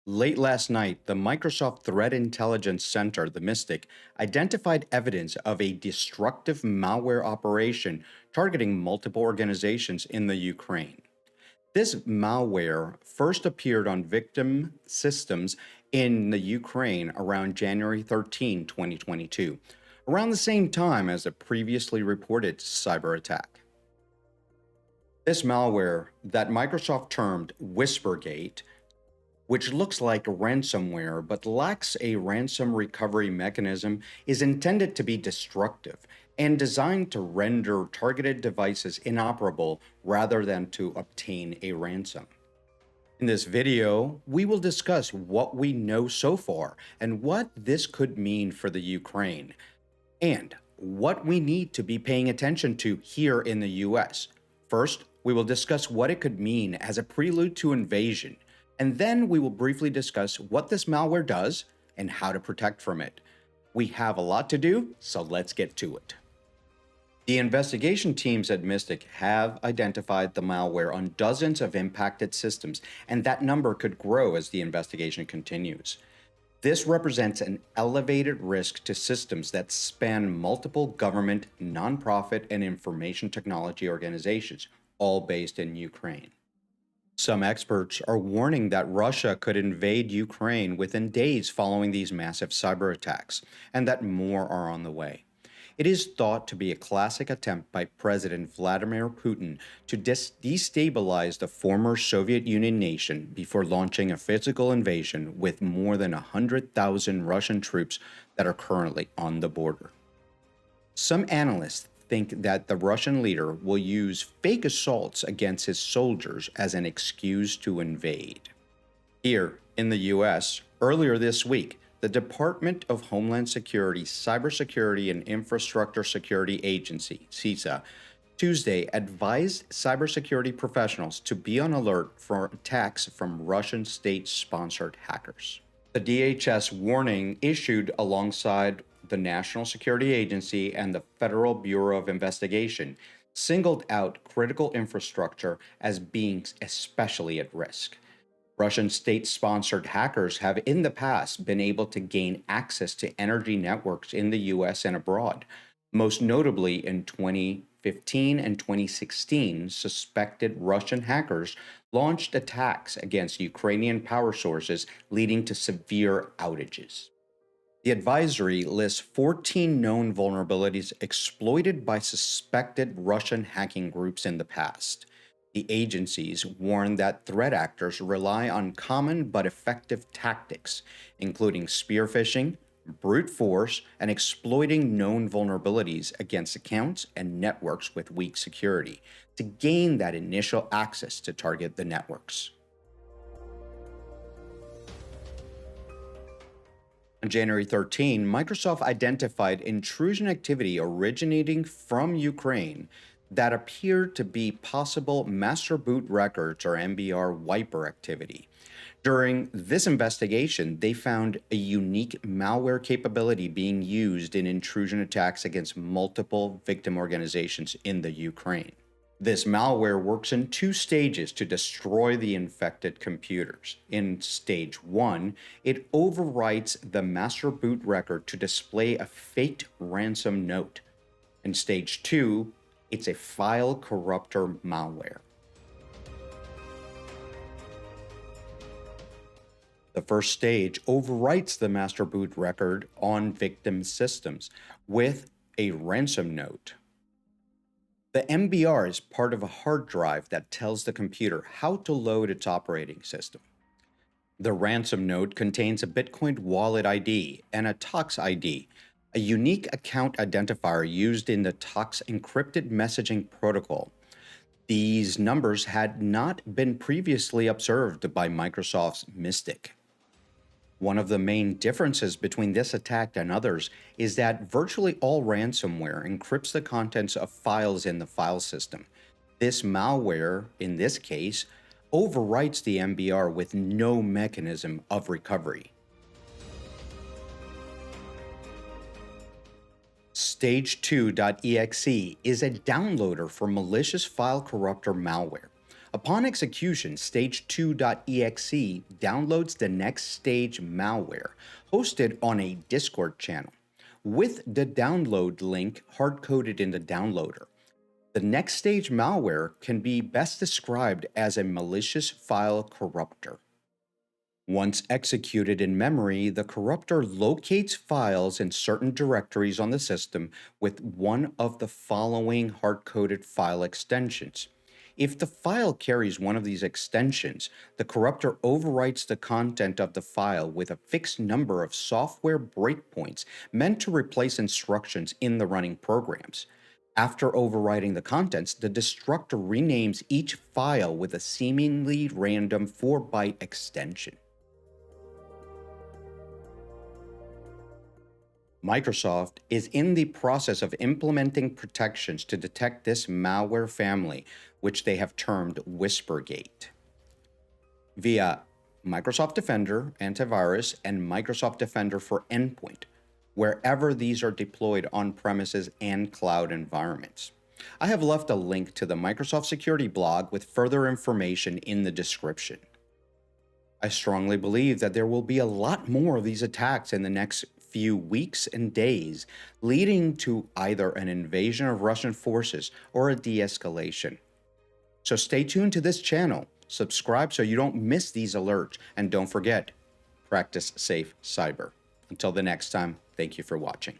Late last night, the Microsoft Threat Intelligence Center, the MSTIC, identified evidence of a destructive malware operation targeting multiple organizations in the Ukraine. This malware first appeared on victim systems in the Ukraine around January 13, 2022, around the same time as the previously reported cyber attack. This malware that Microsoft termed WhisperGate, which looks like ransomware but lacks a ransom recovery mechanism, is intended to be destructive and designed to render targeted devices inoperable rather than to obtain a ransom. In this video, we will discuss what we know so far and what this could mean for the Ukraine, and what we need to be paying attention to here in the US. First, we will discuss what it could mean as a prelude to invasion, and then we will briefly discuss what this malware does and how to protect from it. We have a lot to do, so let's get to it. The investigation teams at MSTIC have identified the malware on dozens of impacted systems, and that number could grow as the investigation continues. This represents an elevated risk to systems that span multiple government, nonprofit, and information technology organizations, all based in Ukraine. Some experts are warning that Russia could invade Ukraine within days following these massive cyber attacks, and that more are on the way. It is thought to be a classic attempt by President Vladimir Putin to destabilize the former Soviet Union nation before launching a physical invasion with more than 100,000 Russian troops that are currently on the border. Some analysts think that the Russian leader will use fake assaults against his soldiers as an excuse to invade. Here in the US, earlier this week, the Department of Homeland Security's Cybersecurity and Infrastructure Security Agency, CISA, Tuesday advised cybersecurity professionals to be on alert for attacks from Russian state-sponsored hackers. The DHS warning issued alongside the National Security Agency and the Federal Bureau of Investigation singled out critical infrastructure as being especially at risk. Russian state-sponsored hackers have in the past been able to gain access to energy networks in the US and abroad. Most notably in 2015 and 2016, suspected Russian hackers launched attacks against Ukrainian power sources, leading to severe outages. The advisory lists 14 known vulnerabilities exploited by suspected Russian hacking groups in the past. The agencies warn that threat actors rely on common but effective tactics, including spear phishing, brute force, and exploiting known vulnerabilities against accounts and networks with weak security to gain that initial access to target the networks. On January 13, Microsoft identified intrusion activity originating from Ukraine that appeared to be possible master boot records or MBR wiper activity. During this investigation, they found a unique malware capability being used in intrusion attacks against multiple victim organizations in the Ukraine. This malware works in two stages to destroy the infected computers. In stage 1, it overwrites the master boot record to display a faked ransom note. In stage 2, it's a file corruptor malware. The first stage overwrites the master boot record on victim systems with a ransom note. The MBR is part of a hard drive that tells the computer how to load its operating system. The ransom note contains a Bitcoin wallet ID and a TOX ID, a unique account identifier used in the TOX encrypted messaging protocol. These numbers had not been previously observed by Microsoft's MSTIC. One of the main differences between this attack and others is that virtually all ransomware encrypts the contents of files in the file system. This malware, in this case, overwrites the MBR with no mechanism of recovery. Stage2.exe is a downloader for malicious file corruptor malware. Upon execution, stage2.exe downloads the next stage malware hosted on a Discord channel with the download link hard-coded in the downloader. The next stage malware can be best described as a malicious file corruptor. Once executed in memory, the corruptor locates files in certain directories on the system with one of the following hard-coded file extensions. If the file carries one of these extensions, the corruptor overwrites the content of the file with a fixed number of software breakpoints meant to replace instructions in the running programs. After overwriting the contents, the destructor renames each file with a seemingly random 4-byte extension. Microsoft is in the process of implementing protections to detect this malware family, which they have termed WhisperGate, via Microsoft Defender Antivirus and Microsoft Defender for Endpoint, wherever these are deployed on premises and cloud environments. I have left a link to the Microsoft Security blog with further information in the description. I strongly believe that there will be a lot more of these attacks in the next few weeks and days, leading to either an invasion of Russian forces or a de-escalation. So stay tuned to this channel, subscribe so you don't miss these alerts, and don't forget, practice safe cyber. Until the next time, thank you for watching.